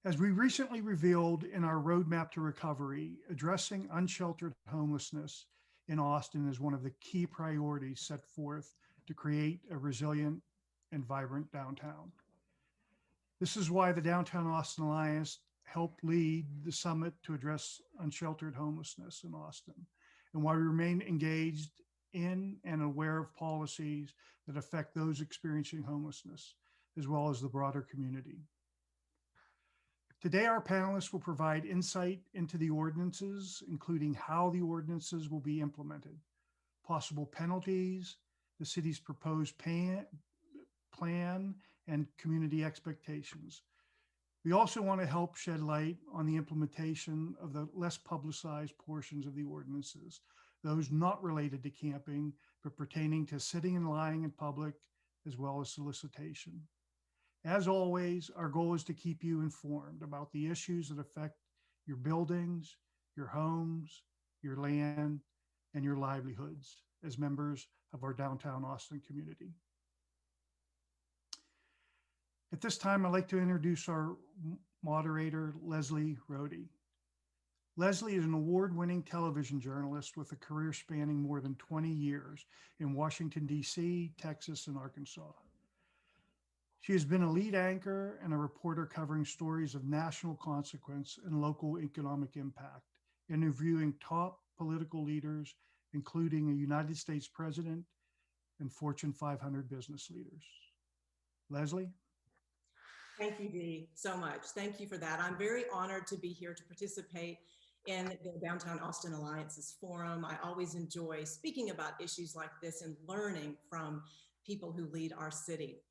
As we recently revealed in our roadmap to recovery, addressing unsheltered homelessness in Austin is one of the key priorities set forth to create a resilient and vibrant downtown. This is why the Downtown Austin Alliance helped lead the summit to address unsheltered homelessness in Austin, and why we remain engaged in and aware of policies that affect those experiencing homelessness, as well as the broader community. Today, our panelists will provide insight into the ordinances, including how the ordinances will be implemented, possible penalties, the city's proposed plan, and community expectations. We also want to help shed light on the implementation of the less publicized portions of the ordinances, those not related to camping, but pertaining to sitting and lying in public, as well as solicitation. As always, our goal is to keep you informed about the issues that affect your buildings, your homes, your land, and your livelihoods as members of our downtown Austin community. At this time, I'd like to introduce our moderator, Leslie Rohde. Leslie is an award-winning television journalist with a career spanning more than 20 years in Washington, D.C., Texas, and Arkansas. She has been a lead anchor and a reporter covering stories of national consequence and local economic impact, interviewing top political leaders, including a United States president and Fortune 500 business leaders. Leslie? Thank you, Dee, so much. Thank you for that. I'm very honored to be here to participate in the Downtown Austin Alliance's forum. I always enjoy speaking about issues like this and learning from people who lead our city.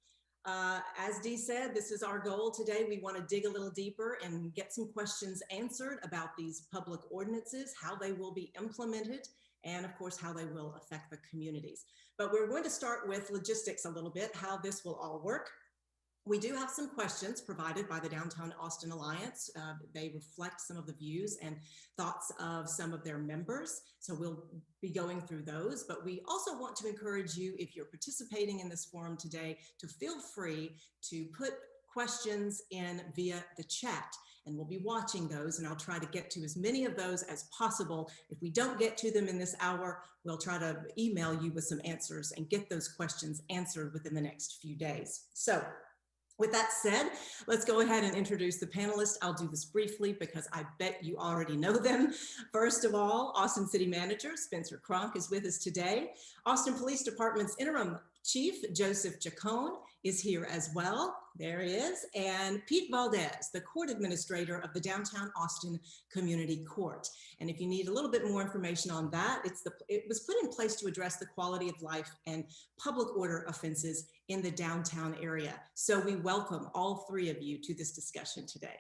As Dee said, this is our goal today. We want to dig a little deeper and get some questions answered about these public ordinances, how they will be implemented, and of course, how they will affect the communities. But we're going to start with logistics a little bit, how this will all work. We do have some questions provided by the Downtown Austin Alliance. They reflect some of the views and thoughts of some of their members. So we'll be going through those, but we also want to encourage you, if you're participating in this forum today, to feel free to put questions in via the chat, and we'll be watching those, and I'll try to get to as many of those as possible. If we don't get to them in this hour, we'll try to email you with some answers and get those questions answered within the next few days. So, with that said, let's go ahead and introduce the panelists. I'll do this briefly because I bet you already know them. First of all, Austin City Manager Spencer Cronk is with us today. Austin Police Department's Interim Chief Joseph Chacon is here as well. There he is. And Pete Valdez, the Court Administrator of the Downtown Austin Community Court. And if you need a little bit more information on that, it was put in place to address the quality of life and public order offenses in the downtown area. So we welcome all three of you to this discussion today.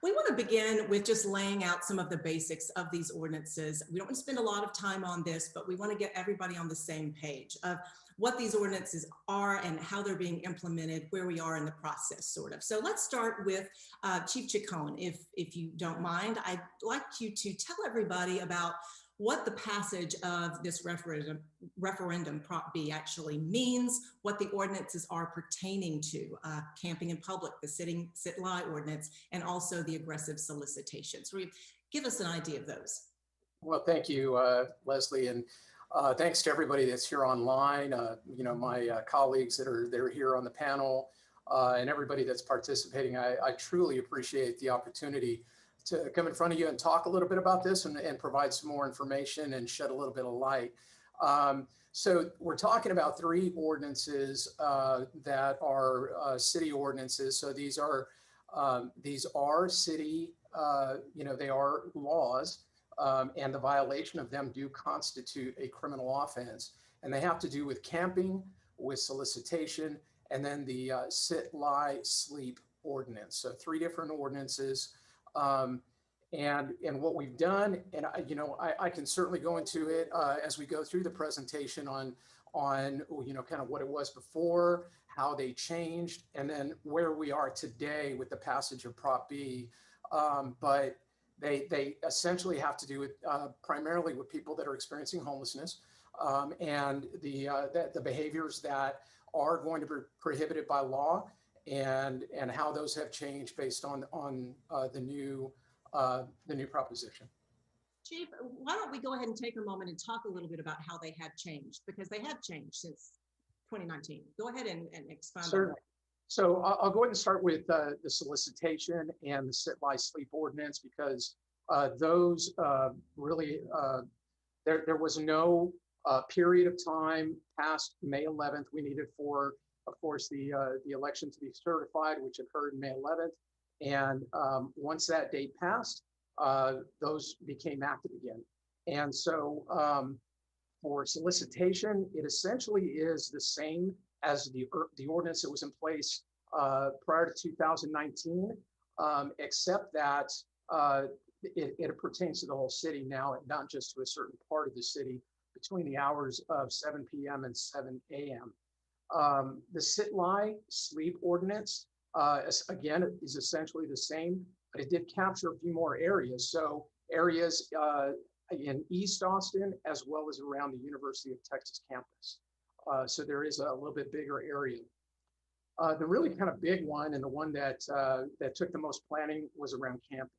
We want to begin with just laying out some of the basics of these ordinances. We don't want to spend a lot of time on this, but we want to get everybody on the same page of what these ordinances are and how they're being implemented, where we are in the process, sort of. So let's start with Chief Chacon, if you don't mind. I'd like you to tell everybody about what the passage of this referendum Prop B actually means, what the ordinances are pertaining to, camping in public, the sit-lie ordinance, and also the aggressive solicitation. So give us an idea of those. Well, thank you, Leslie, and thanks to everybody that's here online, you know, my colleagues that are here on the panel, and everybody that's participating. I truly appreciate the opportunity to come in front of you and talk a little bit about this and provide some more information and shed a little bit of light. So we're talking about three ordinances that are city ordinances. So these are city, you know, they are laws, and the violation of them do constitute a criminal offense. And they have to do with camping, with solicitation, and then the sit, lie, sleep ordinance. So three different ordinances. And what we've done, and I can certainly go into it as we go through the presentation on you know, kind of what it was before, how they changed, and then where we are today with the passage of Prop B. But they essentially have to do with primarily with people that are experiencing homelessness, and the behaviors that are going to be prohibited by law, and how those have changed based on the new proposition. Chief, why don't we go ahead and take a moment and talk a little bit about how they have changed, because they have changed since 2019. Go ahead and expound on Certainly. that. So I'll go ahead and start with the solicitation and the sit, lie, sleep ordinance, because those really, there was no period of time past May 11th. We needed for, of course, the election to be certified, which occurred May 11th. And once that date passed, those became active again. And so for solicitation, it essentially is the same as the ordinance that was in place prior to 2019, except that it pertains to the whole city now, and not just to a certain part of the city between the hours of 7 p.m. and 7 a.m. The sit, lie, sleep ordinance, again, is essentially the same, but it did capture a few more areas. So areas in East Austin, as well as around the University of Texas campus. So there is a little bit bigger area. The really kind of big one, and the one that took the most planning, was around camping.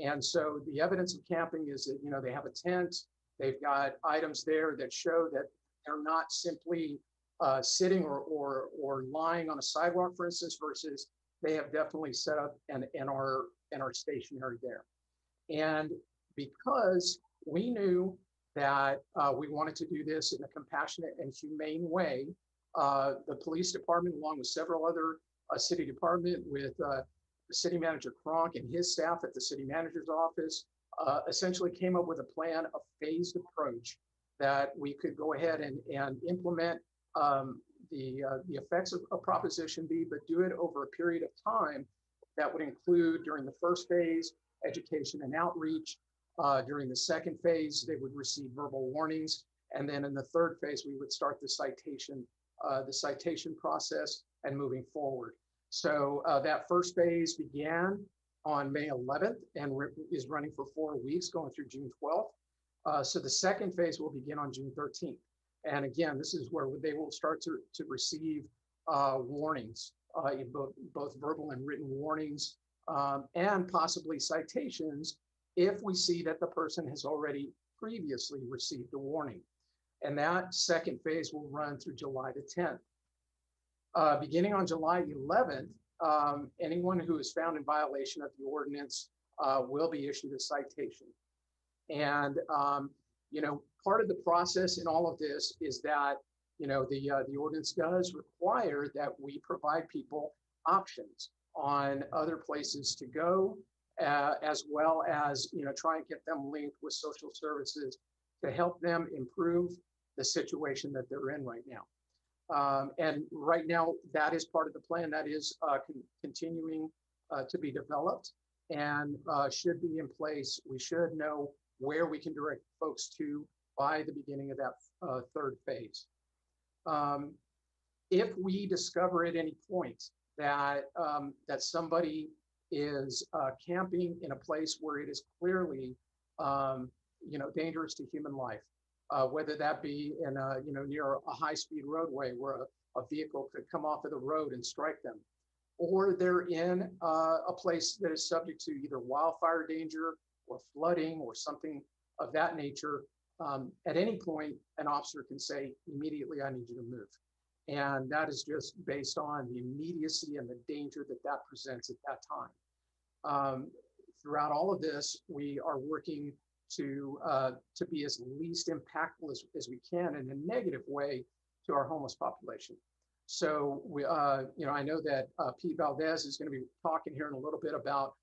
And so the evidence of camping is that, you know, they have a tent, they've got items there that show that they're not simply sitting or lying on a sidewalk, for instance, versus they have definitely set up and are stationary there. And because we knew that we wanted to do this in a compassionate and humane way, the police department, along with several other city department, with City Manager Kronk and his staff at the city manager's office, essentially came up with a plan, a phased approach that we could go ahead and implement the effects of Proposition B, but do it over a period of time that would include, during the first phase, education and outreach. During the second phase, they would receive verbal warnings. And then in the third phase, we would start the citation process and moving forward. So that first phase began on May 11th and is running for 4 weeks, going through June 12th. So the second phase will begin on June 13th. And again, this is where they will start to receive warnings, both verbal and written warnings, and possibly citations if we see that the person has already previously received a warning. And that second phase will run through July the 10th. Beginning on July 11th, anyone who is found in violation of the ordinance will be issued a citation. And, you know, part of the process in all of this is that, you know, the ordinance does require that we provide people options on other places to go, as well as, you know, try and get them linked with social services to help them improve the situation that they're in right now. And right now, that is part of the plan that is continuing to be developed and should be in place. We should know where we can direct folks to by the beginning of that third phase. If we discover at any point that somebody is camping in a place where it is clearly, you know, dangerous to human life, whether that be in a, you know, near a high-speed roadway where a vehicle could come off of the road and strike them, or they're in a place that is subject to either wildfire danger or flooding or something of that nature, at any point, an officer can say, immediately, I need you to move. And that is just based on the immediacy and the danger that presents at that time. Throughout all of this, we are working to be as least impactful as we can in a negative way to our homeless population. So we, you know, I know that Pete Valdez is going to be talking here in a little bit about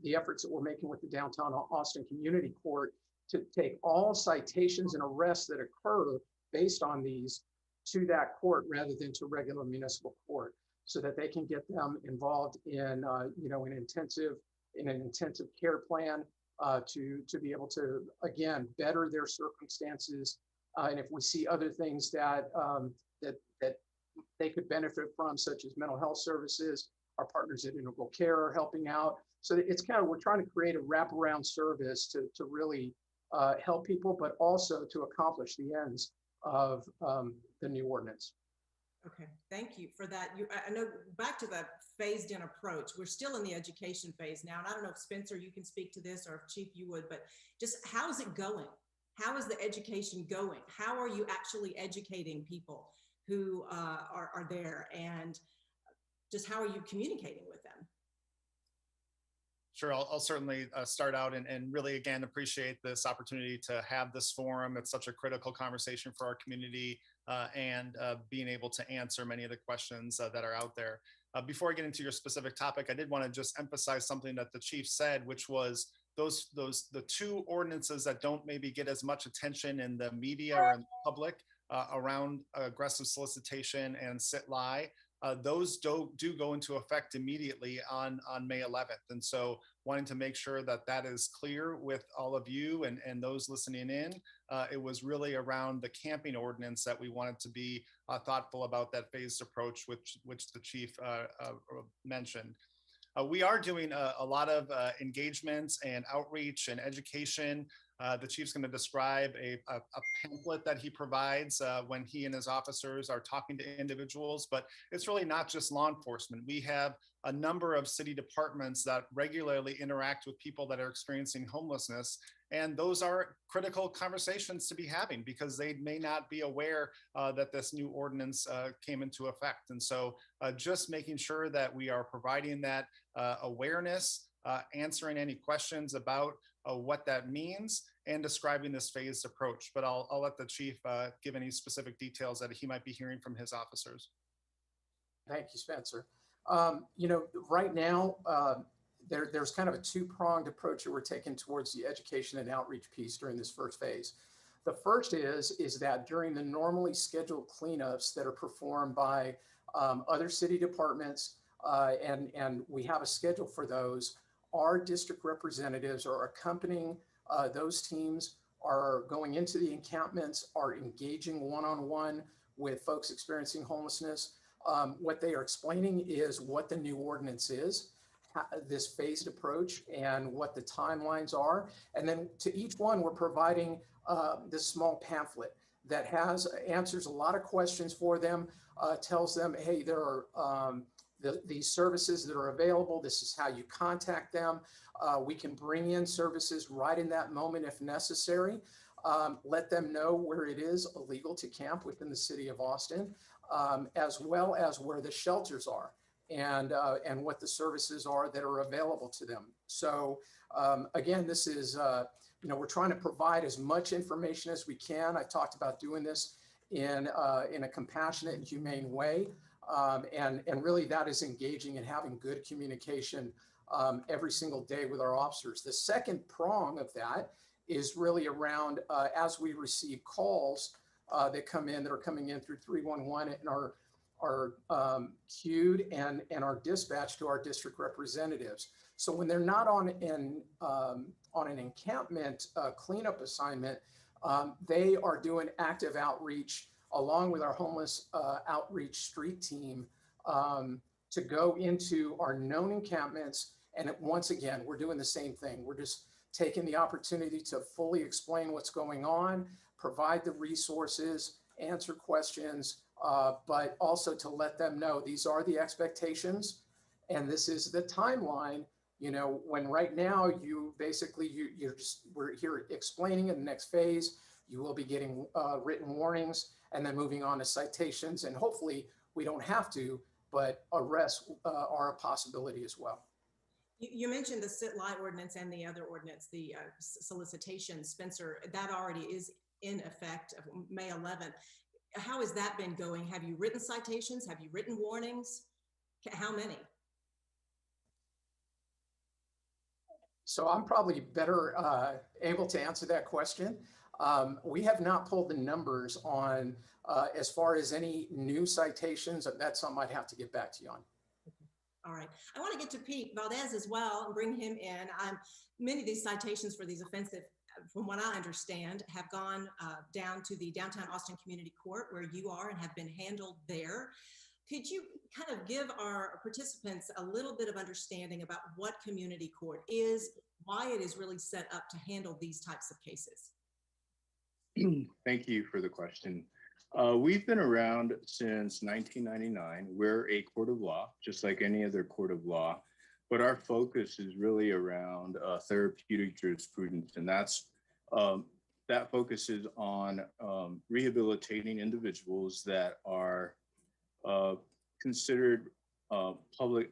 the efforts that we're making with the Downtown Austin Community Court to take all citations and arrests that occur based on these to that court rather than to regular municipal court, so that they can get them involved in, you know, an intensive care plan to be able to, again, better their circumstances. And if we see other things that they could benefit from, such as mental health services, our partners at Integral Care are helping out. So it's kind of, we're trying to create a wraparound service to really help people, but also to accomplish the ends of the new ordinance. Okay, thank you for that. I know back to the phased in approach, we're still in the education phase now. And I don't know if Spencer, you can speak to this, or if Chief, you would, but just how is it going? How is the education going? How are you actually educating people who are there? And just how are you communicating with them? Sure, I'll certainly start out and really, again, appreciate this opportunity to have this forum. It's such a critical conversation for our community and being able to answer many of the questions that are out there. Before I get into your specific topic, I did want to just emphasize something that the chief said, which was the two ordinances that don't maybe get as much attention in the media or in the public around aggressive solicitation and sit-lie. Those do go into effect immediately on May 11th. And so wanting to make sure that that is clear with all of you and those listening in, it was really around the camping ordinance that we wanted to be thoughtful about that phased approach, which the chief mentioned. We are doing a lot of engagements and outreach and education. The chief's going to describe a pamphlet that he provides when he and his officers are talking to individuals, but it's really not just law enforcement. We have a number of city departments that regularly interact with people that are experiencing homelessness. And those are critical conversations to be having because they may not be aware that this new ordinance came into effect. And so just making sure that we are providing that awareness, answering any questions about what that means, and describing this phased approach. But I'll let the chief give any specific details that he might be hearing from his officers. Thank you, Spencer. Right now, there's kind of a two-pronged approach that we're taking towards the education and outreach piece during this first phase. The first is that during the normally scheduled cleanups that are performed by other city departments, and we have a schedule for those, our district representatives are accompanying those teams, are going into the encampments, are engaging one-on-one with folks experiencing homelessness. What they are explaining is what the new ordinance is, this phased approach, and what the timelines are. And then to each one, we're providing this small pamphlet that answers a lot of questions for them, tells them, hey, there are these services that are available. This is how you contact them. We can bring in services right in that moment if necessary. Let them know where it is illegal to camp within the city of Austin, as well as where the shelters are and what the services are that are available to them. So again, this is, we're trying to provide as much information as we can. I talked about doing this in a compassionate and humane way. And really that is engaging and having good communication every single day with our officers. The second prong of that is really around as we receive calls that are coming in through 311 and are queued and are dispatched to our district representatives. So when they're not on an encampment cleanup assignment, they are doing active outreach along with our homeless outreach street team to go into our known encampments. And once again, we're doing the same thing. We're just taking the opportunity to fully explain what's going on, provide the resources, answer questions, but also to let them know these are the expectations and this is the timeline. When right now we're here explaining in the next phase, you will be getting written warnings and then moving on to citations, and hopefully we don't have to, but arrests are a possibility as well. You mentioned the sit-lie ordinance and the other ordinance, the solicitation, Spencer, that already is in effect of May 11th. How has that been going? Have you written citations? Have you written warnings? How many? So I'm probably better able to answer that question. We have not pulled the numbers on as far as any new citations. That's something I'd have to get back to you on. All right. I want to get to Pete Valdez as well and bring him in. Many of these citations for these offensive, from what I understand, have gone down to the Downtown Austin Community Court where you are and have been handled there. Could you kind of give our participants a little bit of understanding about what community court is, why it is really set up to handle these types of cases? Thank you for the question. We've been around since 1999. We're a court of law, just like any other court of law, but our focus is really around therapeutic jurisprudence, and that focuses on rehabilitating individuals that are considered a public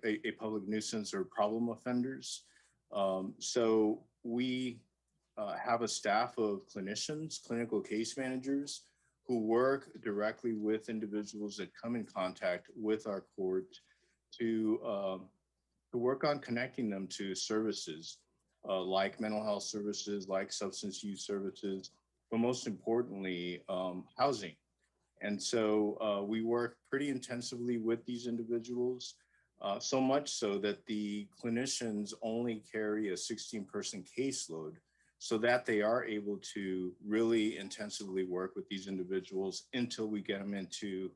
nuisance or problem offenders. So we have a staff of clinicians, clinical case managers, who work directly with individuals that come in contact with our court to work on connecting them to services like mental health services, like substance use services, but most importantly, housing. And so we work pretty intensively with these individuals, so much so that the clinicians only carry a 16-person caseload so that they are able to really intensively work with these individuals until we get them into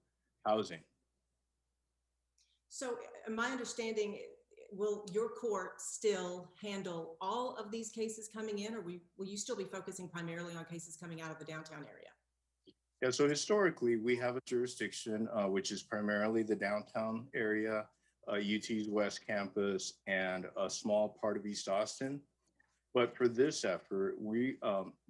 housing. So my understanding, will your court still handle all of these cases coming in, or will you still be focusing primarily on cases coming out of the downtown area? Yeah, so historically, we have a jurisdiction, which is primarily the downtown area, UT's West Campus, and a small part of East Austin. But for this effort,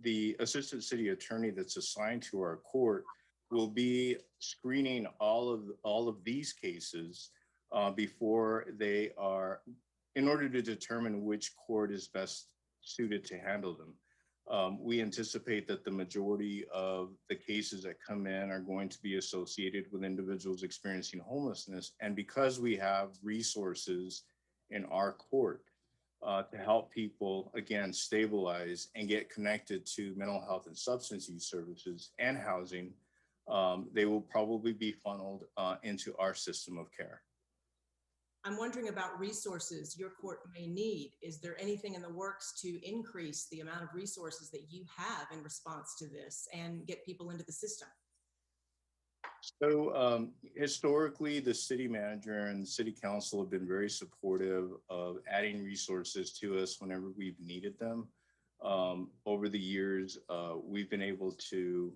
the assistant city attorney that's assigned to our court will be screening all of these cases before they are, in order to determine which court is best suited to handle them. We anticipate that the majority of the cases that come in are going to be associated with individuals experiencing homelessness. And because we have resources in our court to help people, again, stabilize and get connected to mental health and substance use services and housing, they will probably be funneled into our system of care. I'm wondering about resources your court may need. Is there anything in the works to increase the amount of resources that you have in response to this and get people into the system? So historically, the city manager and city council have been very supportive of adding resources to us whenever we've needed them. Over the years, we've been able to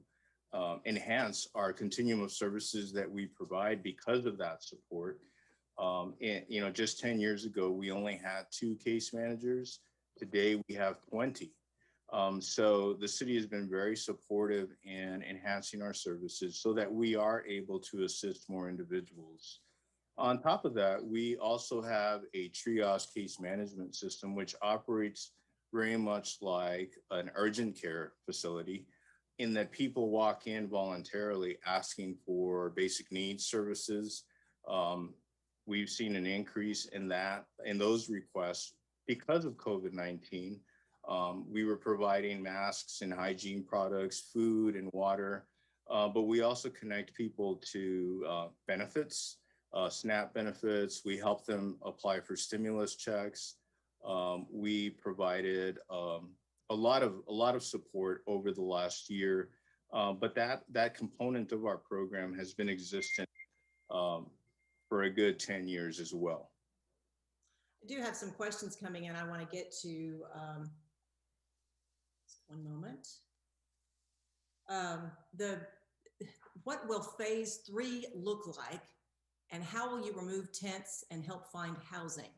enhance our continuum of services that we provide because of that support. And, just 10 years ago, we only had 2 case managers. Today, we have 20. So the city has been very supportive in enhancing our services so that we are able to assist more individuals. On top of that, we also have a triage case management system, which operates very much like an urgent care facility, in that people walk in voluntarily asking for basic needs services. We've seen an increase in those requests because of COVID-19. We were providing masks and hygiene products, food and water, but we also connect people to benefits, SNAP benefits. We help them apply for stimulus checks. We provided a lot of support over the last year, but that component of our program has been existent for a good 10 years as well. I do have some questions coming in I want to get to. One moment. What will phase 3 look like, and how will you remove tents and help find housing?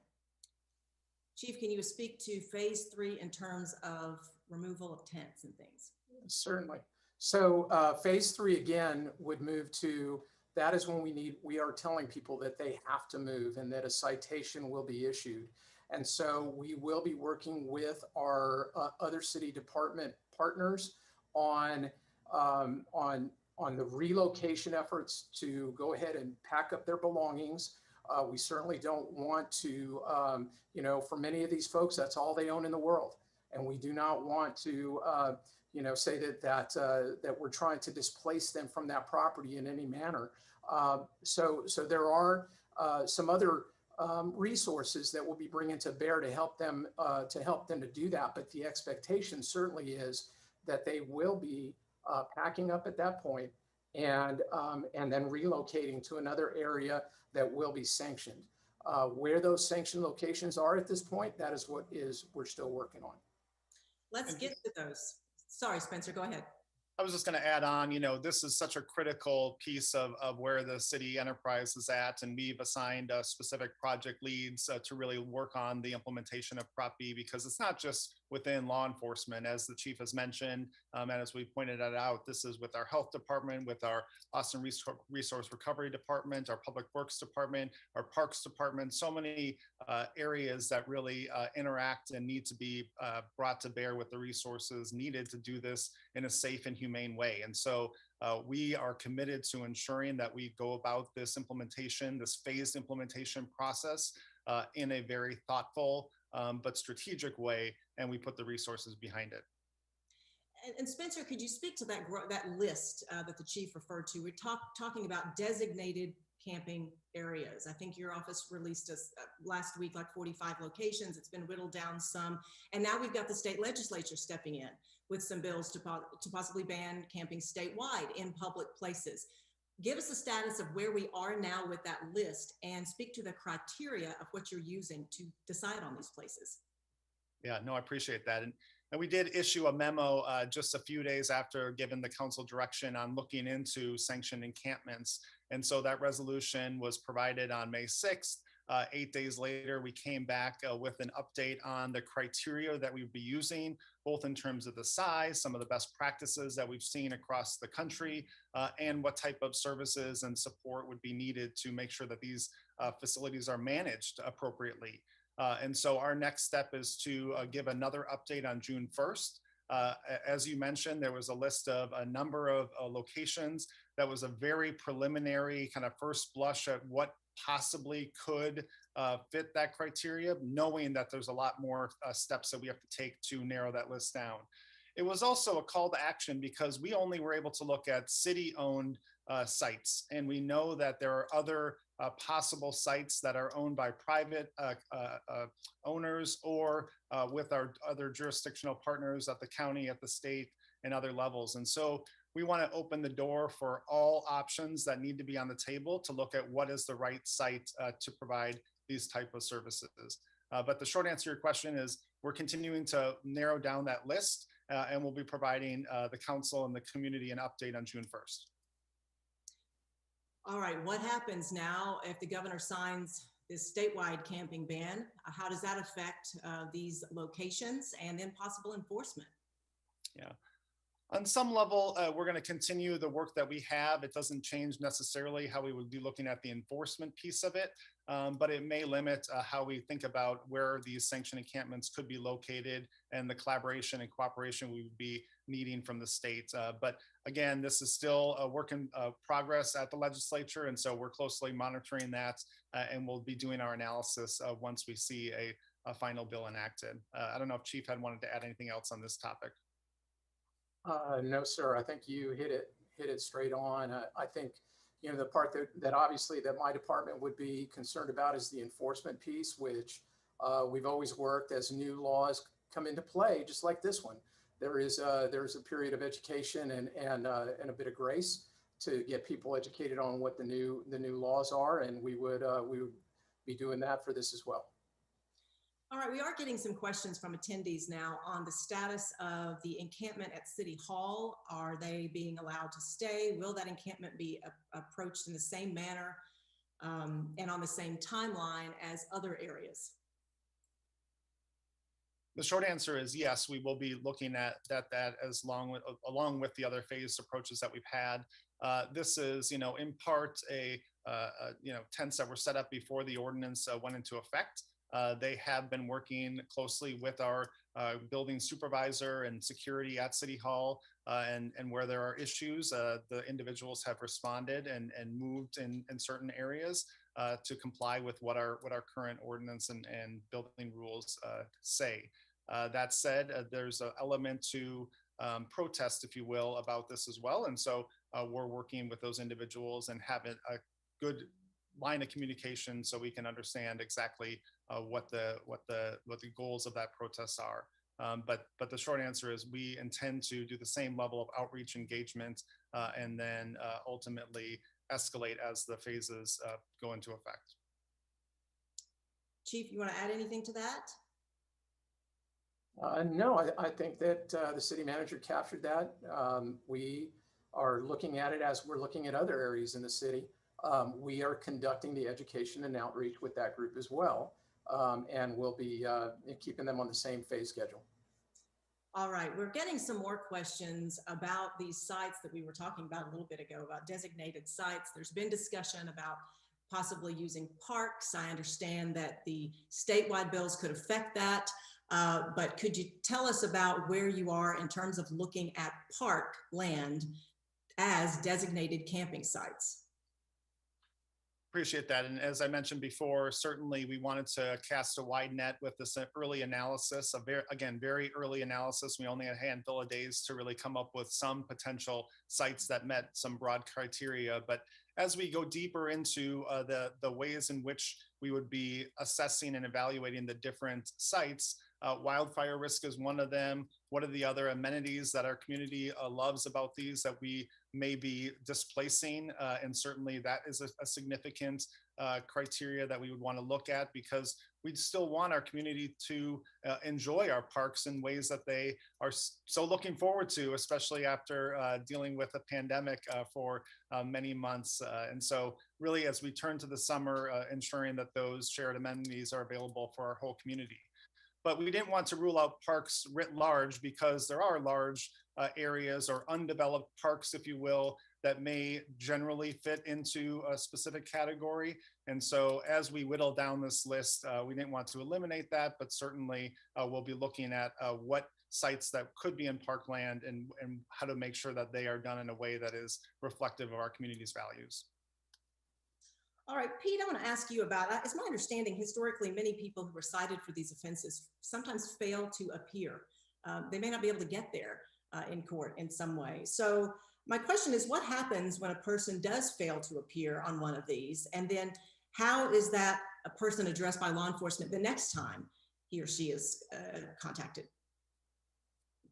Chief, can you speak to phase 3 in terms of removal of tents and things? Certainly. So phase 3 again would move to, that is when we are telling people that they have to move and that a citation will be issued. And so we will be working with our other city department partners on the relocation efforts to go ahead and pack up their belongings. We certainly don't want to, for many of these folks, that's all they own in the world. And we do not want to, say that we're trying to displace them from that property in any manner. So there are some other resources that we'll be bringing to bear to help them to do that. But the expectation certainly is that they will be packing up at that point and then relocating to another area that will be sanctioned. Where those sanctioned locations are at this point, that is what we're still working on. Let's get to those. Sorry, Spencer, go ahead. I was just going to add on, this is such a critical piece of where the city enterprise is at, and we've assigned specific project leads to really work on the implementation of Prop B, because it's not just within law enforcement, as the chief has mentioned, and as we pointed it out, this is with our health department, with our Austin Resource Recovery Department, our Public Works Department, our Parks Department, so many areas that really interact and need to be brought to bear with the resources needed to do this in a safe and humane way. And so we are committed to ensuring that we go about this implementation, this phased implementation process in a very thoughtful but strategic way, and we put the resources behind it. And Spencer, could you speak to that list that the chief referred to? We're talking about designated camping areas. I think your office released us last week like 45 locations. It's been whittled down some, and now we've got the state legislature stepping in with some bills to possibly ban camping statewide in public places. Give us the status of where we are now with that list, and speak to the criteria of what you're using to decide on these places. Yeah, no, I appreciate that. And we did issue a memo just a few days after giving the council direction on looking into sanctioned encampments. And so that resolution was provided on May 6th. 8 days later, we came back with an update on the criteria that we would be using, both in terms of the size, some of the best practices that we've seen across the country, and what type of services and support would be needed to make sure that these facilities are managed appropriately. And so our next step is to give another update on June 1st. As you mentioned, there was a list of a number of locations that was a very preliminary kind of first blush at what possibly could fit that criteria, knowing that there's a lot more steps that we have to take to narrow that list down. It was also a call to action because we only were able to look at city-owned sites, and we know that there are other possible sites that are owned by private owners or with our other jurisdictional partners at the county, at the state, and other levels. And so we want to open the door for all options that need to be on the table to look at what is the right site to provide these type of services. But the short answer to your question is we're continuing to narrow down that list, and we'll be providing the council and the community an update on June 1st. All right, what happens now if the governor signs this statewide camping ban? How does that affect these locations and then possible enforcement? Yeah. On some level, we're going to continue the work that we have. It doesn't change necessarily how we would be looking at the enforcement piece of it, but it may limit how we think about where these sanctioned encampments could be located and the collaboration and cooperation we would be needing from the state. But again, this is still a work in progress at the legislature, and so we're closely monitoring that, and we'll be doing our analysis once we see a final bill enacted. I don't know if Chief had wanted to add anything else on this topic. No, sir. I think you hit it straight on. I think, the part that obviously that my department would be concerned about is the enforcement piece, which we've always worked as new laws come into play, just like this one. There's a period of education and a bit of grace to get people educated on what the new laws are, and we would be doing that for this as well. All right, we are getting some questions from attendees now on the status of the encampment at City Hall. Are they being allowed to stay? Will that encampment be approached in the same manner and on the same timeline as other areas? The short answer is yes, we will be looking at that along with the other phased approaches that we've had. This is, in part tents that were set up before the ordinance went into effect. They have been working closely with our building supervisor and security at City Hall, and where there are issues, the individuals have responded and moved in certain areas to comply with what our current ordinance and building rules say. That said, there's an element to protest, if you will, about this as well, and so we're working with those individuals and having a good line of communication so we can understand exactly what the goals of that protest are. But the short answer is we intend to do the same level of outreach engagement and then ultimately escalate as the phases go into effect. Chief, you want to add anything to that? No, I think that the city manager captured that. We are looking at it as we're looking at other areas in the city. We are conducting the education and outreach with that group as well. And we'll be keeping them on the same phase schedule. All right, we're getting some more questions about these sites that we were talking about a little bit ago, about designated sites. There's been discussion about possibly using parks. I understand that the statewide bills could affect that, but could you tell us about where you are in terms of looking at park land as designated camping sites? Appreciate that. And as I mentioned before, certainly we wanted to cast a wide net with this early analysis, very early analysis. We only had a handful of days to really come up with some potential sites that met some broad criteria. But as we go deeper into the ways in which we would be assessing and evaluating the different sites, wildfire risk is one of them. What are the other amenities that our community loves about these that we may be displacing? And certainly that is a significant criteria that we would want to look at, because we'd still want our community to enjoy our parks in ways that they are so looking forward to, especially after dealing with a pandemic for many months. And so really, as we turn to the summer, ensuring that those shared amenities are available for our whole community. But we didn't want to rule out parks writ large, because there are large areas or undeveloped parks, if you will, that may generally fit into a specific category. And so as we whittle down this list, we didn't want to eliminate that, but certainly we'll be looking at what sites that could be in parkland and how to make sure that they are done in a way that is reflective of our community's values. All right, Pete, I want to ask you about, it's my understanding historically many people who were cited for these offenses sometimes fail to appear. They may not be able to get there in court in some way. So my question is, what happens when a person does fail to appear on one of these? And then how is that a person addressed by law enforcement the next time he or she is contacted?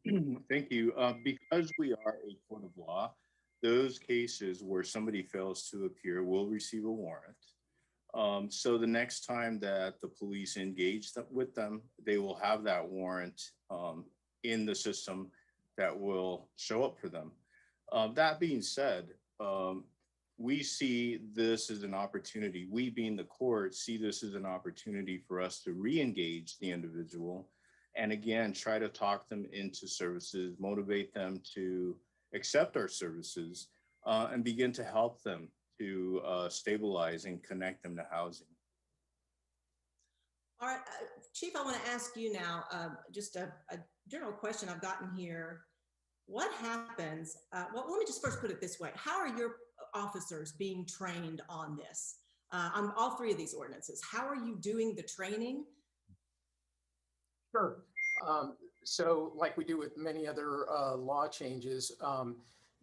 Thank you. Because we are a court of law, those cases where somebody fails to appear will receive a warrant. So the next time that the police engage with them, they will have that warrant in the system that will show up for them. That being said, we see this as an opportunity. We, being the court, see this as an opportunity for us to re-engage the individual and again, try to talk them into services, motivate them to accept our services, and begin to help them to stabilize and connect them to housing. All right, Chief, I want to ask you now, just a general question I've gotten here. What happens, well, let me just first put it this way. How are your officers being trained on this, on all three of these ordinances? How are you doing the training? Sure. So like we do with many other law changes,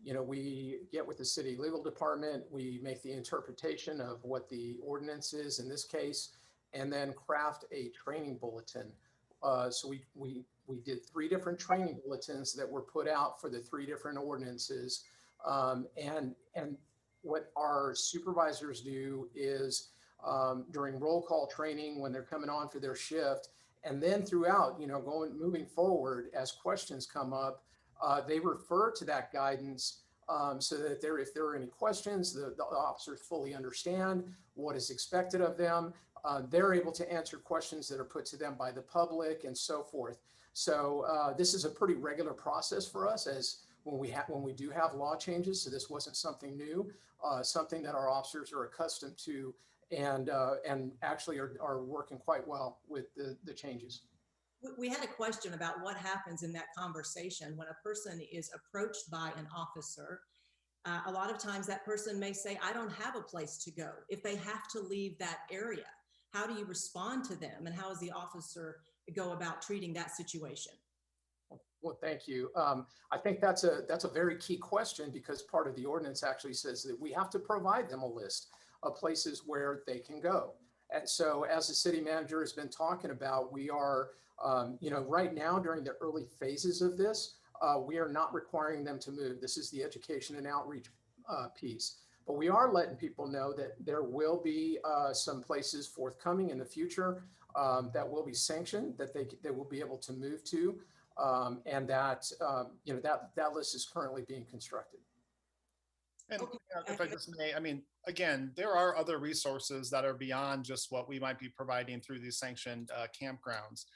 you know, we get with the city legal department, we make the interpretation of what the ordinance is in this case, and then craft a training bulletin. So we did 3 different training bulletins that were put out for the 3 different ordinances. And what our supervisors do is during roll call training when they're coming on for their shift, and then throughout, you know, moving forward as questions come up, they refer to that guidance so that if there are any questions, the officers fully understand what is expected of them. They're able to answer questions that are put to them by the public and so forth. So this is a pretty regular process for us as when we do have law changes. So this wasn't something new, something that our officers are accustomed to and actually are working quite well with the changes. We had a question about what happens in that conversation when a person is approached by an officer. A lot of times that person may say, I don't have a place to go. If they have to leave that area, how do you respond to them? And how does the officer go about treating that situation? Well, thank you. I think that's a very key question, because part of the ordinance actually says that we have to provide them a list of places where they can go. And so as the city manager has been talking about, we are, you know, right now during the early phases of this, we are not requiring them to move. This is the education and outreach piece. But we are letting people know that there will be some places forthcoming in the future that will be sanctioned, that they will be able to move to, and that that list is currently being constructed. And Okay. if I just may, I mean, again, there are other resources that are beyond just what we might be providing through these sanctioned campgrounds.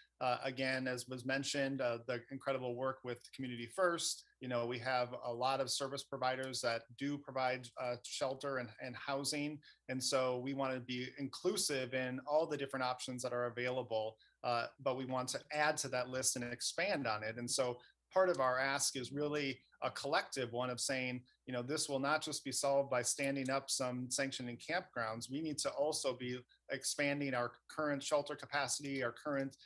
Again, as was mentioned, the incredible work with Community First. We have a lot of service providers that do provide shelter and housing. And so we want to be inclusive in all the different options that are available, but we want to add to that list and expand on it. And so part of our ask is really a collective one of saying, this will not just be solved by standing up some sanctioning campgrounds. We need to also be expanding our current shelter capacity, our current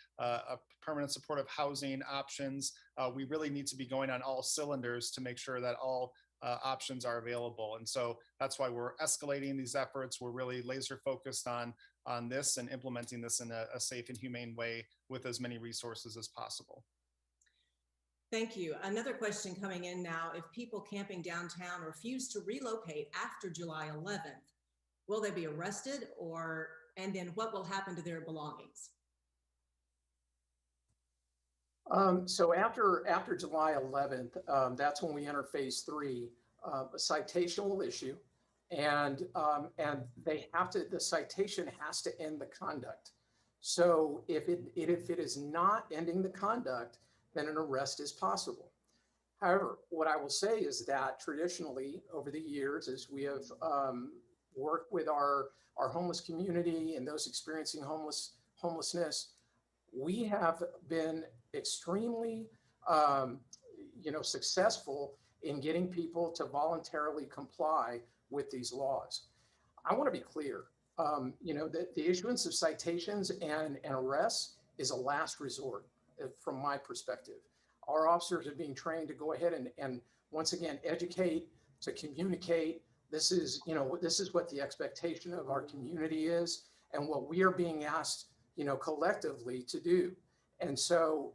permanent supportive housing options. We really need to be going on all cylinders to make sure that all options are available. And so that's why we're escalating these efforts. We're really laser focused on this and implementing this in a safe and humane way with as many resources as possible. Thank you. Another question coming in now. If people camping downtown refuse to relocate after July 11th, will they be arrested and then what will happen to their belongings? So after July 11th, that's when we enter phase 3. A citation will issue, and the citation has to end the conduct. So if it is not ending the conduct, then an arrest is possible. However, what I will say is that traditionally over the years, as we have worked with our homeless community and those experiencing homelessness, we have been extremely successful in getting people to voluntarily comply with these laws. I want to be clear, the issuance of citations and arrests is a last resort. From my perspective, our officers are being trained to go ahead and once again educate, to communicate. This is what the expectation of our community is, and what we are being asked, collectively to do. And so,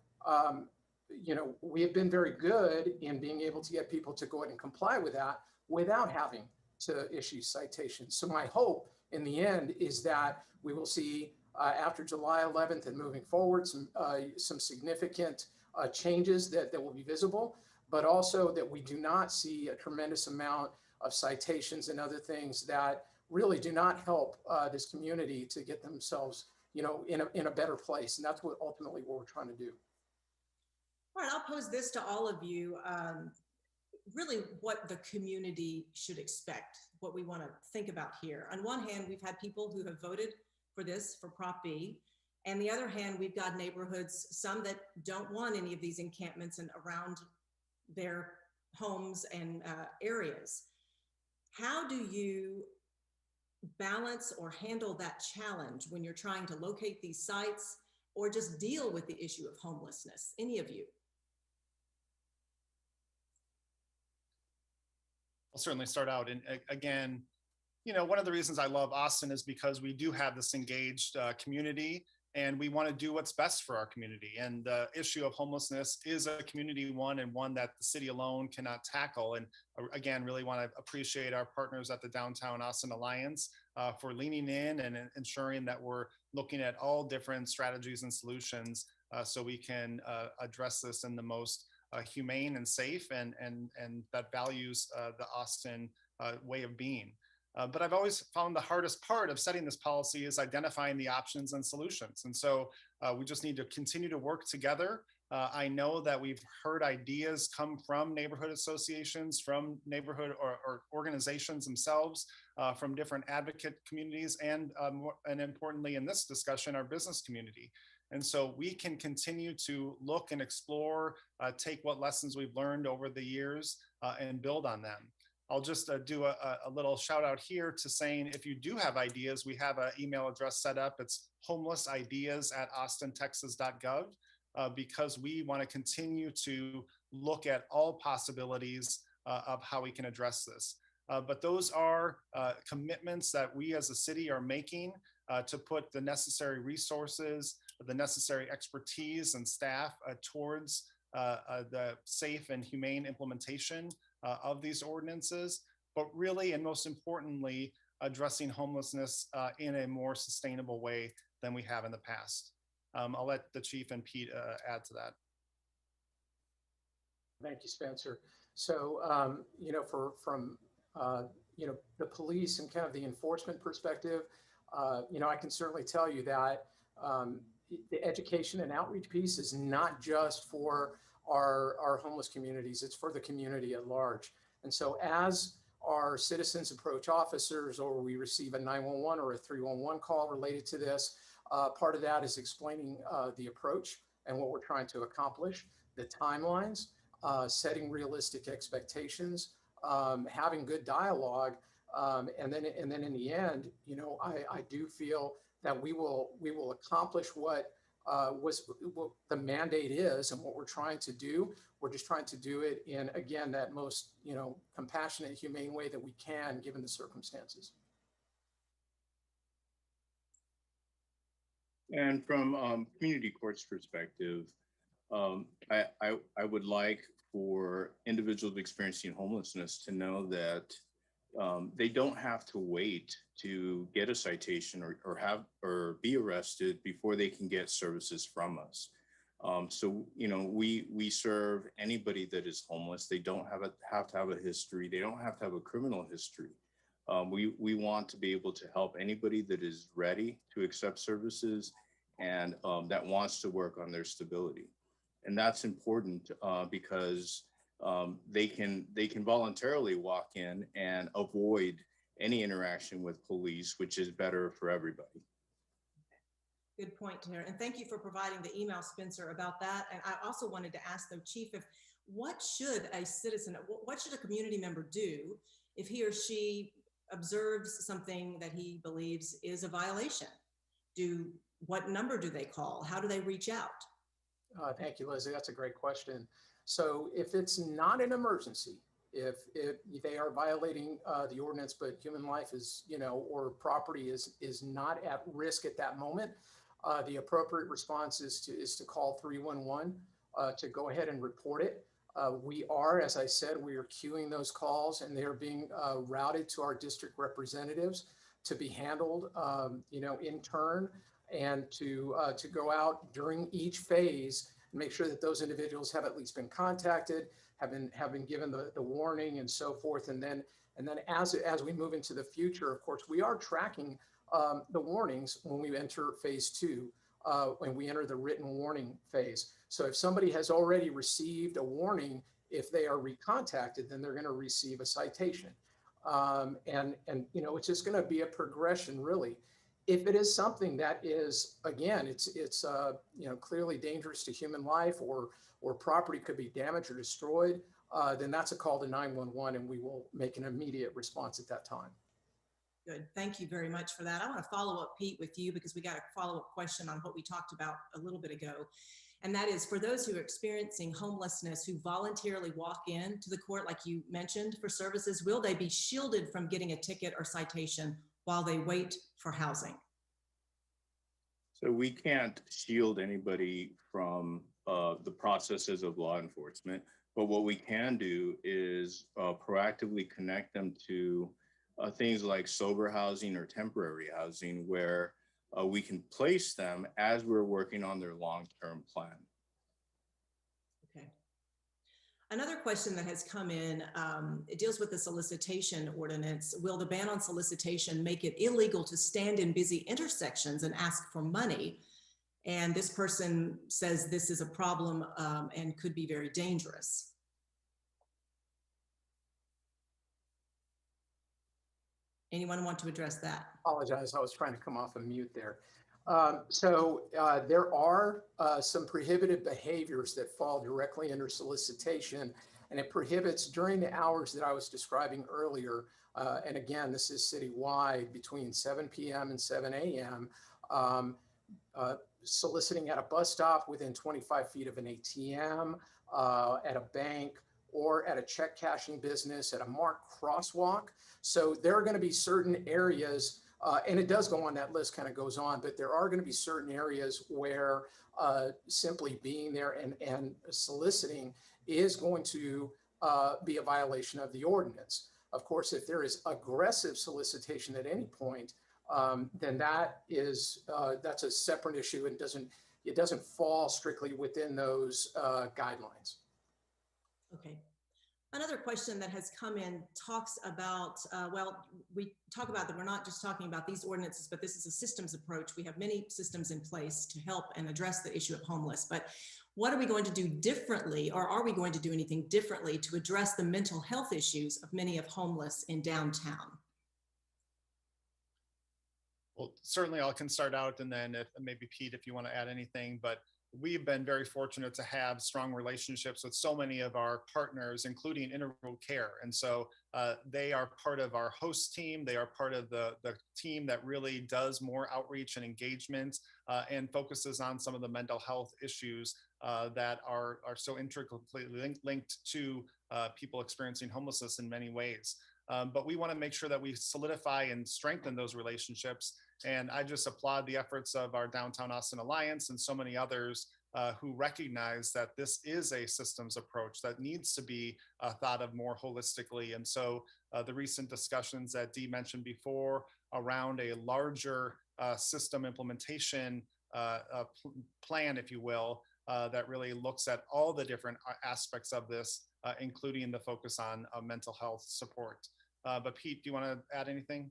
we have been very good in being able to get people to go ahead and comply with that without having to issue citations. So my hope in the end is that we will see after July 11th and moving forward, some significant changes that will be visible, but also that we do not see a tremendous amount of citations and other things that really do not help this community to get themselves, in a better place. And that's what ultimately what we're trying to do. All right, I'll pose this to all of you. Really what the community should expect, what we want to think about here. On one hand, we've had people who have voted for Prop B. And the other hand, we've got neighborhoods, some that don't want any of these encampments and around their homes and areas. How do you balance or handle that challenge when you're trying to locate these sites or just deal with the issue of homelessness? Any of you? I'll certainly start out. And again, one of the reasons I love Austin is because we do have this engaged community, and we want to do what's best for our community. And the issue of homelessness is a community one, and one that the city alone cannot tackle. And again, really want to appreciate our partners at the Downtown Austin Alliance for leaning in and ensuring that we're looking at all different strategies and solutions so we can address this in the most humane and safe and that values the Austin way of being. But I've always found the hardest part of setting this policy is identifying the options and solutions. And so we just need to continue to work together. I know that we've heard ideas come from neighborhood associations, from neighborhood or organizations themselves, from different advocate communities, and importantly in this discussion, our business community. And so we can continue to look and explore, take what lessons we've learned over the years and build on them. I'll just do a little shout out here to saying, if you do have ideas, we have an email address set up. It's homelessideas@austintexas.gov because we want to continue to look at all possibilities of how we can address this. But those are commitments that we as a city are making to put the necessary resources, the necessary expertise and staff towards the safe and humane implementation of these ordinances. but really, and most importantly, addressing homelessness in a more sustainable way than we have in the past. I'll let the chief and Pete add to that. Thank you, Spencer. So, from the police and kind of the enforcement perspective, I can certainly tell you that the education and outreach piece is not just for our homeless communities, it's for the community at large. And so as our citizens approach officers, or we receive a 911 or a 311 call related to this, part of that is explaining the approach and what we're trying to accomplish, the timelines, setting realistic expectations, having good dialogue, and then in the end, I do feel that we will accomplish what the mandate is and what we're trying to do. We're just trying to do it in, again, that most compassionate, humane way that we can, given the circumstances. And from community court's perspective, I would like for individuals experiencing homelessness to know that they don't have to wait to get a citation or be arrested before they can get services from us. So we serve anybody that is homeless. They don't have to have a history. They don't have to have a criminal history. We want to be able to help anybody that is ready to accept services and that wants to work on their stability. And that's important because they can voluntarily walk in and avoid any interaction with police, which is better for everybody. Good point, Tara. And thank you for providing the email, Spencer, about that. And I also wanted to ask the chief, what should a community member do if he or she observes something that he believes is a violation? What number do they call? How do they reach out? Thank you, Lizzie. That's a great question. So if it's not an emergency, if they are violating the ordinance, but human life is, or property is not at risk at that moment, the appropriate response is to call 311 to go ahead and report it. We are, as I said, we are queuing those calls, and they are being routed to our district representatives to be handled, in turn, and to go out during each phase and make sure that those individuals have at least been contacted, have been given the warning and so forth. And then as we move into the future, of course, we are tracking the warnings when we enter phase 2, when we enter the written warning phase. So if somebody has already received a warning, if they are recontacted, then they're going to receive a citation. And it's just going to be a progression, really. If it is something that is, again, it's clearly dangerous to human life, or property could be damaged or destroyed, then that's a call to 911, and we will make an immediate response at that time. Good. Thank you very much for that. I want to follow up, Pete, with you, because we got a follow-up question on what we talked about a little bit ago. And that is, for those who are experiencing homelessness, who voluntarily walk in to the court, like you mentioned, for services, will they be shielded from getting a ticket or citation while they wait for housing? So we can't shield anybody from the processes of law enforcement, but what we can do is proactively connect them to things like sober housing or temporary housing, where we can place them as we're working on their long-term plan. Okay. Another question that has come in, it deals with the solicitation ordinance. Will the ban on solicitation make it illegal to stand in busy intersections and ask for money? And this person says this is a problem and could be very dangerous. Anyone want to address that? Apologize, I was trying to come off of mute there. So there are some prohibited behaviors that fall directly under solicitation, and it prohibits during the hours that I was describing earlier. And again, this is citywide, between 7 p.m. and 7 a.m. Soliciting at a bus stop within 25 feet of an ATM, at a bank, or at a check cashing business, at a marked crosswalk. So there are going to be certain areas, and it does go on, that list kind of goes on, but there are going to be certain areas where simply being there and soliciting is going to be a violation of the ordinance. Of course, if there is aggressive solicitation at any point, then that's a separate issue and it doesn't fall strictly within those guidelines. Okay. Another question that has come in talks about, well, we talk about that we're not just talking about these ordinances, but this is a systems approach. We have many systems in place to help and address the issue of homeless. But what are we going to do differently, or are we going to do anything differently to address the mental health issues of many of homeless in downtown? Well, certainly I can start out, and then if maybe Pete, if you want to add anything, but we've been very fortunate to have strong relationships with so many of our partners, including Integral Care. And so they are part of our host team. They are part of the team that really does more outreach and engagement and focuses on some of the mental health issues that are so intricately linked to people experiencing homelessness in many ways. But we want to make sure that we solidify and strengthen those relationships. And I just applaud the efforts of our Downtown Austin Alliance and so many others who recognize that this is a systems approach that needs to be thought of more holistically. And so the recent discussions that Dee mentioned before around a larger system implementation plan, if you will, that really looks at all the different aspects of this, including the focus on mental health support. But Pete, do you want to add anything?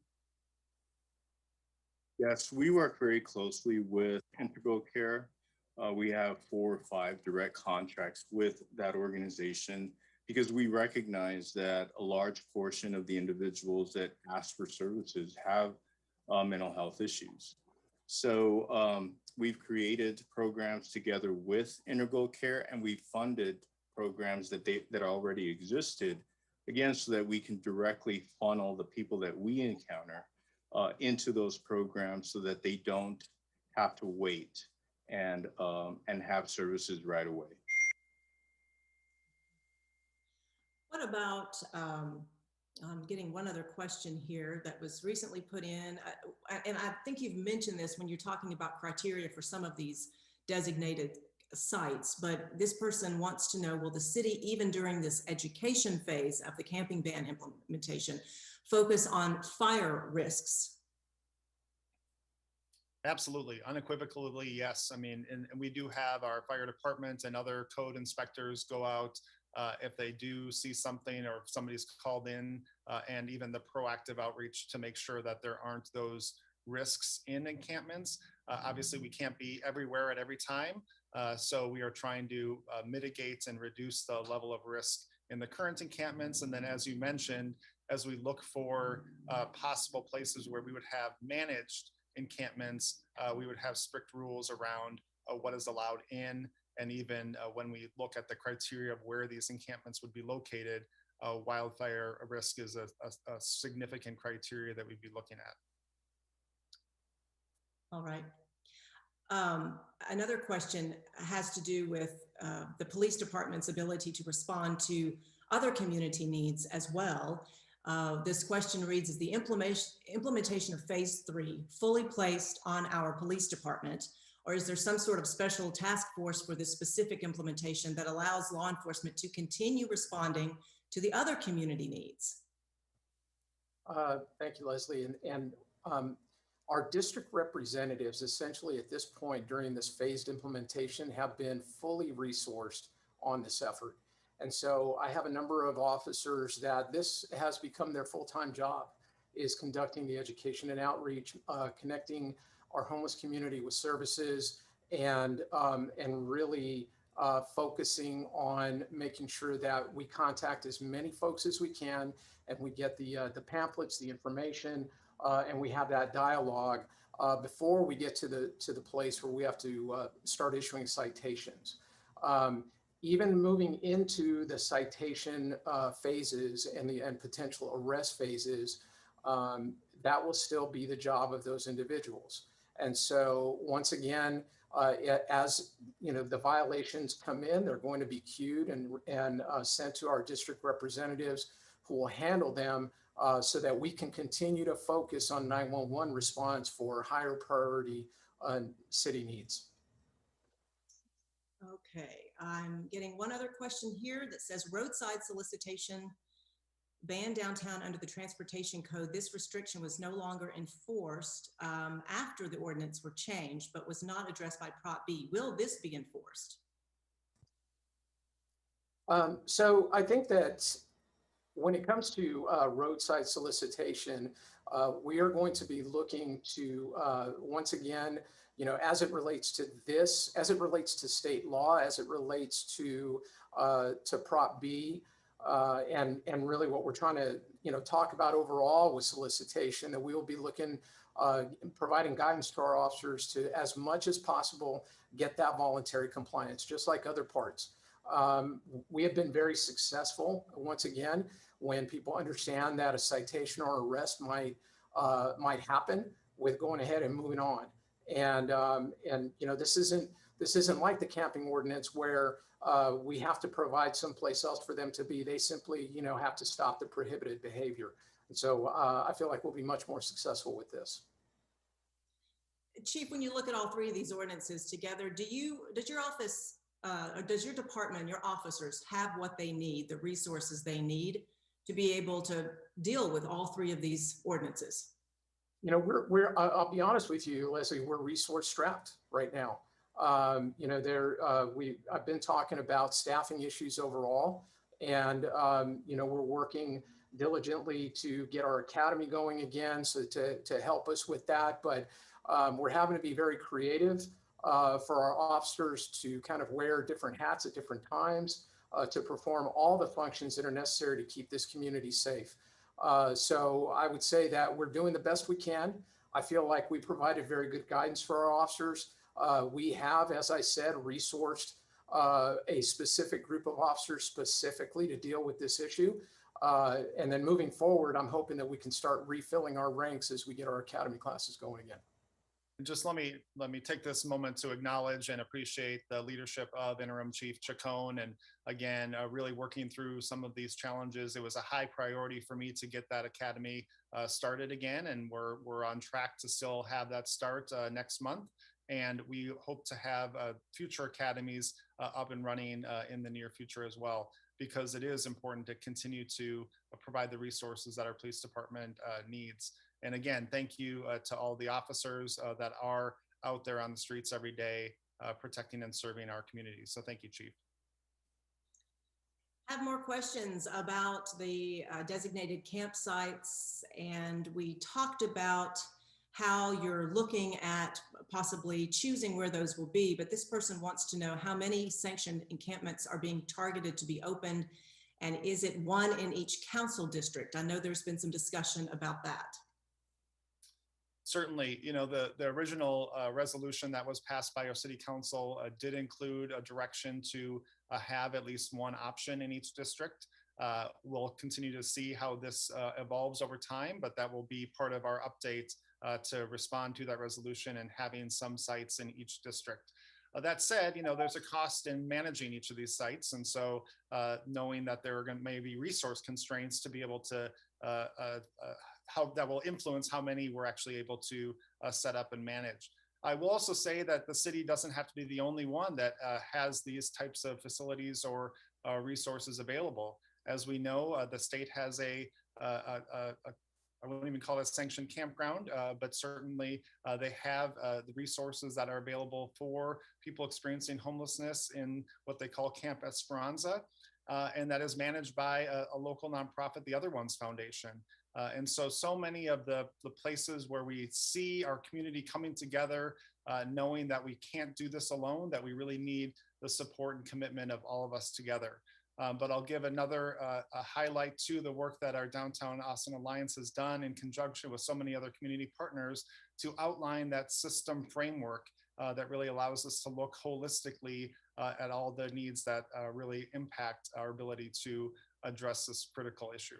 Yes, we work very closely with Integral Care. We have 4 or 5 direct contracts with that organization because we recognize that a large portion of the individuals that ask for services have mental health issues. So we've created programs together with Integral Care, and we funded programs that already existed, again, so that we can directly funnel the people that we encounter into those programs so that they don't have to wait and have services right away. What about, I'm getting one other question here that was recently put in, and I think you've mentioned this when you're talking about criteria for some of these designated sites, but this person wants to know, will the city, even during this education phase of the camping ban implementation, focus on fire risks? Absolutely, unequivocally, yes. I mean, and we do have our fire department and other code inspectors go out if they do see something or if somebody's called in, and even the proactive outreach to make sure that there aren't those risks in encampments. Obviously, we can't be everywhere at every time. So we are trying to mitigate and reduce the level of risk in the current encampments. And then, as you mentioned, as we look for possible places where we would have managed encampments, we would have strict rules around what is allowed in. And even when we look at the criteria of where these encampments would be located, wildfire risk is a significant criteria that we'd be looking at. All right. Another question has to do with the police department's ability to respond to other community needs as well. This question reads, is the implementation of phase 3 fully placed on our police department, or is there some sort of special task force for this specific implementation that allows law enforcement to continue responding to the other community needs? Thank you, Leslie. And our district representatives essentially at this point during this phased implementation have been fully resourced on this effort. And so I have a number of officers that this has become their full-time job, is conducting the education and outreach, connecting our homeless community with services, and really focusing on making sure that we contact as many folks as we can, and we get the pamphlets, the information, and we have that dialogue before we get to the place where we have to start issuing citations. Even moving into the citation phases and potential arrest phases, that will still be the job of those individuals. And so once again, as you know, the violations come in, they're going to be queued and sent to our district representatives who will handle them so that we can continue to focus on 911 response for higher priority city needs. Okay, I'm getting one other question here that says roadside solicitation banned downtown under the transportation code, this restriction was no longer enforced after the ordinance were changed, but was not addressed by Prop B. Will this be enforced? So I think that when it comes to roadside solicitation, we are going to be looking to, once again, you know, as it relates to this, as it relates to state law, as it relates to Prop B, and really what we're trying to, you know, talk about overall with solicitation, that we will be looking, providing guidance to our officers to, as much as possible, get that voluntary compliance, just like other parts. We have been very successful, once again, when people understand that a citation or arrest might happen, with going ahead and moving on. And you know, this isn't like the camping ordinance where we have to provide someplace else for them to be. They simply, you know, have to stop the prohibited behavior. And so I feel like we'll be much more successful with this. Chief, when you look at all three of these ordinances together, does your office or does your department, your officers, have what they need, the resources they need to be able to deal with all three of these ordinances? You know, I'll be honest with you, Leslie, we're resource strapped right now. You know, I've been talking about staffing issues overall, and you know, we're working diligently to get our academy going again, so to help us with that. But we're having to be very creative for our officers to kind of wear different hats at different times to perform all the functions that are necessary to keep this community safe. So I would say that we're doing the best we can. I feel like we provided very good guidance for our officers. We have, as I said, resourced a specific group of officers specifically to deal with this issue. And then moving forward, I'm hoping that we can start refilling our ranks as we get our academy classes going again. Just let me take this moment to acknowledge and appreciate the leadership of Interim Chief Chacon, and again, really working through some of these challenges. It was a high priority for me to get that academy started again, and we're on track to still have that start next month. And we hope to have future academies up and running in the near future as well, because it is important to continue to provide the resources that our police department needs. And again, thank you to all the officers that are out there on the streets every day, protecting and serving our community. So thank you, Chief. I have more questions about the designated campsites, and we talked about how you're looking at possibly choosing where those will be, but this person wants to know how many sanctioned encampments are being targeted to be opened, and is it one in each council district? I know there's been some discussion about that. Certainly, you know, the original resolution that was passed by our city council did include a direction to have at least one option in each district. We'll continue to see how this evolves over time, but that will be part of our update to respond to that resolution and having some sites in each district. That said, you know, there's a cost in managing each of these sites. And so knowing that there are may be resource constraints to be able to how that will influence how many we're actually able to set up and manage. I will also say that the city doesn't have to be the only one that has these types of facilities or resources available. As we know, the state has I wouldn't even call it a sanctioned campground, but certainly they have the resources that are available for people experiencing homelessness in what they call Camp Esperanza, and that is managed by a local nonprofit, the Other Ones Foundation. And so many of the places where we see our community coming together, knowing that we can't do this alone, that we really need the support and commitment of all of us together. But I'll give another a highlight to the work that our Downtown Austin Alliance has done in conjunction with so many other community partners to outline that system framework that really allows us to look holistically at all the needs that really impact our ability to address this critical issue.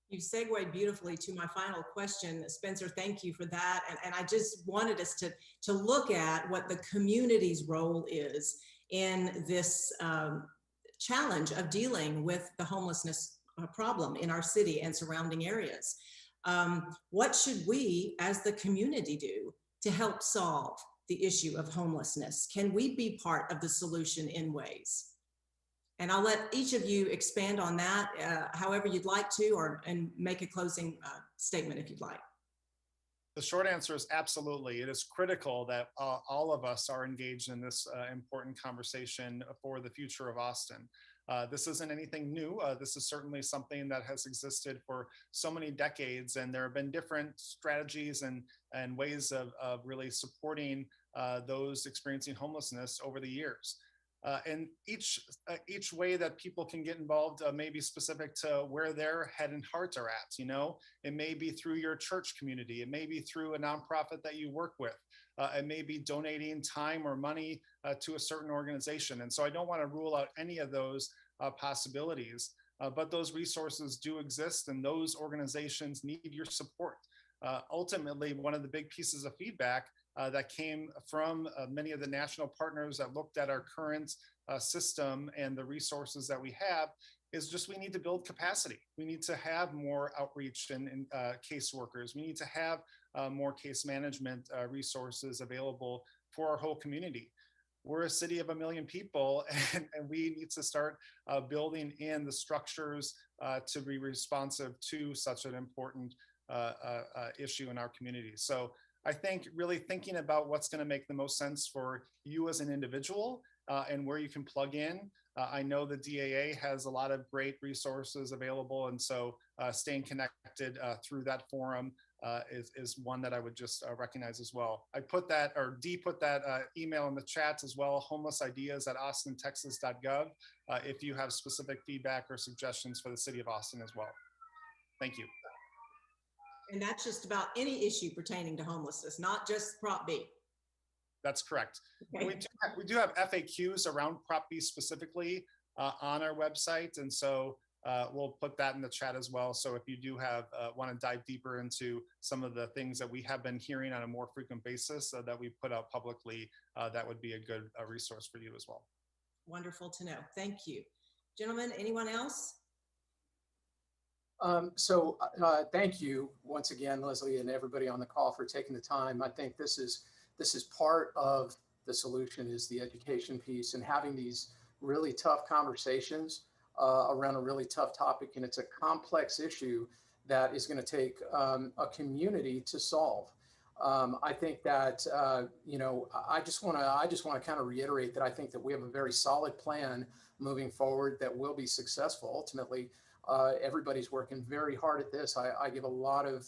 You segued beautifully to my final question, Spencer. Thank you for that. And I just wanted us to look at what the community's role is in this challenge of dealing with the homelessness problem in our city and surrounding areas. What should we as the community do to help solve the issue of homelessness? Can we be part of the solution in ways? And I'll let each of you expand on that however you'd like to, and make a closing statement if you'd like. The short answer is absolutely. It is critical that all of us are engaged in this important conversation for the future of Austin. This isn't anything new. This is certainly something that has existed for so many decades, and there have been different strategies and ways of really supporting those experiencing homelessness over the years. And each way that people can get involved may be specific to where their head and heart are at. You know, it may be through your church community. It may be through a nonprofit that you work with. It may be donating time or money to a certain organization. And so I don't want to rule out any of those possibilities, but those resources do exist, and those organizations need your support. Ultimately, one of the big pieces of feedback that came from many of the national partners that looked at our current system and the resources that we have is just we need to build capacity. We need to have more outreach and caseworkers. We need to have more case management resources available for our whole community. We're a city of 1 million people, and we need to start building in the structures to be responsive to such an important issue in our community. So I think really thinking about what's going to make the most sense for you as an individual and where you can plug in. I know the DAA has a lot of great resources available, and so staying connected through that forum is one that I would just recognize as well. I put that, or Dee put that email in the chat as well, homelessideas@austintexas.gov, if you have specific feedback or suggestions for the city of Austin as well. Thank you. And that's just about any issue pertaining to homelessness, not just Prop B. That's correct. Okay. We do have FAQs around Prop B specifically on our website. And so we'll put that in the chat as well. So if you do have want to dive deeper into some of the things that we have been hearing on a more frequent basis that we put out publicly, that would be a good resource for you as well. Wonderful to know. Thank you. Gentlemen, anyone else? Thank you once again, Leslie, and everybody on the call for taking the time. I think this is part of the solution, is the education piece and having these really tough conversations around a really tough topic. And it's a complex issue that is going to take a community to solve. I think that, I just want to kind of reiterate that I think that we have a very solid plan moving forward that will be successful. Ultimately, everybody's working very hard at this. I give a lot of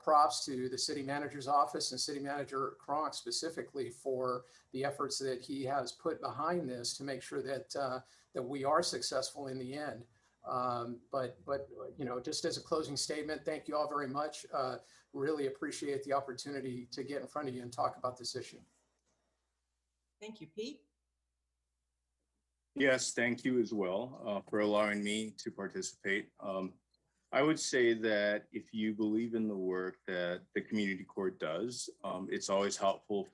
props to the city manager's office and City Manager Kronk specifically for the efforts that he has put behind this to make sure that that we are successful in the end. But just as a closing statement, thank you all very much. Really appreciate the opportunity to get in front of you and talk about this issue. Thank you, Pete. Yes, thank you as well for allowing me to participate. I would say that if you believe in the work that the community court does, it's always helpful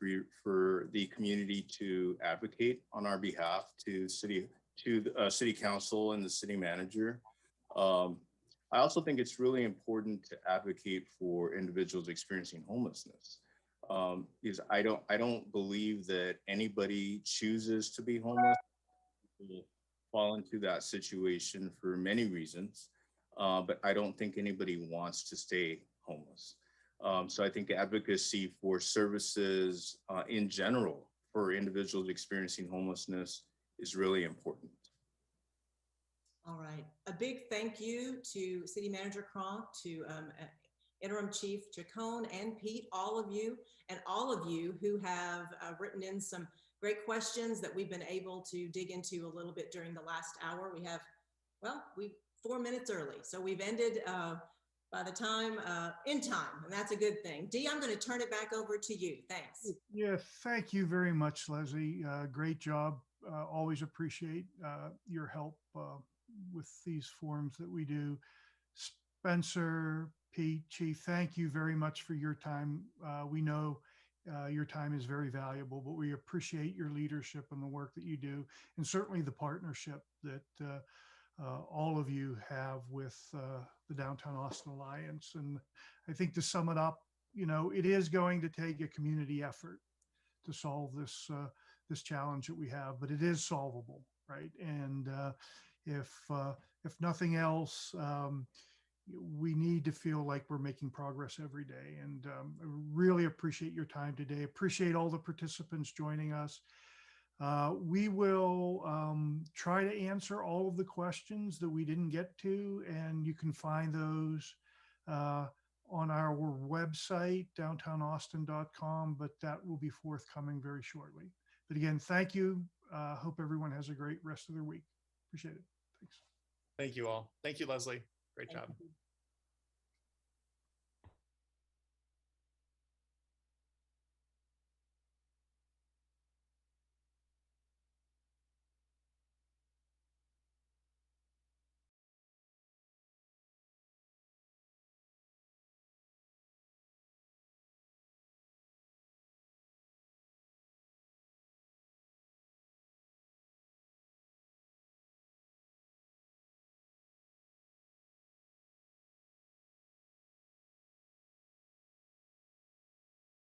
for the community to advocate on our behalf to the city council and the city manager. I also think it's really important to advocate for individuals experiencing homelessness. Because I don't believe that anybody chooses to be homeless. People fall into that situation for many reasons, but I don't think anybody wants to stay homeless. So I think advocacy for services in general for individuals experiencing homelessness is really important. All right. A big thank you to City Manager Kronk, to Interim Chief Chacon and Pete, all of you, and all of you who have written in some great questions that we've been able to dig into a little bit during the last hour. We have, well, 4 minutes early, so we've ended by the time, in time, and that's a good thing. Dee, I'm going to turn it back over to you. Thanks. Yeah, thank you very much, Leslie. Great job. Always appreciate your help with these forums that we do. Spencer, Pete, Chief, thank you very much for your time. We know your time is very valuable, but we appreciate your leadership and the work that you do, and certainly the partnership that all of you have with the Downtown Austin Alliance. And I think to sum it up, it is going to take a community effort to solve this challenge that we have, but it is solvable. right? And if nothing else, we need to feel like we're making progress every day. And I really appreciate your time today. Appreciate all the participants joining us. We will try to answer all of the questions that we didn't get to, and you can find those on our website, downtownaustin.com, but that will be forthcoming very shortly. But again, thank you. Hope everyone has a great rest of their week. Appreciate it. Thanks. Thank you all. Thank you, Leslie. Great Thank job. you.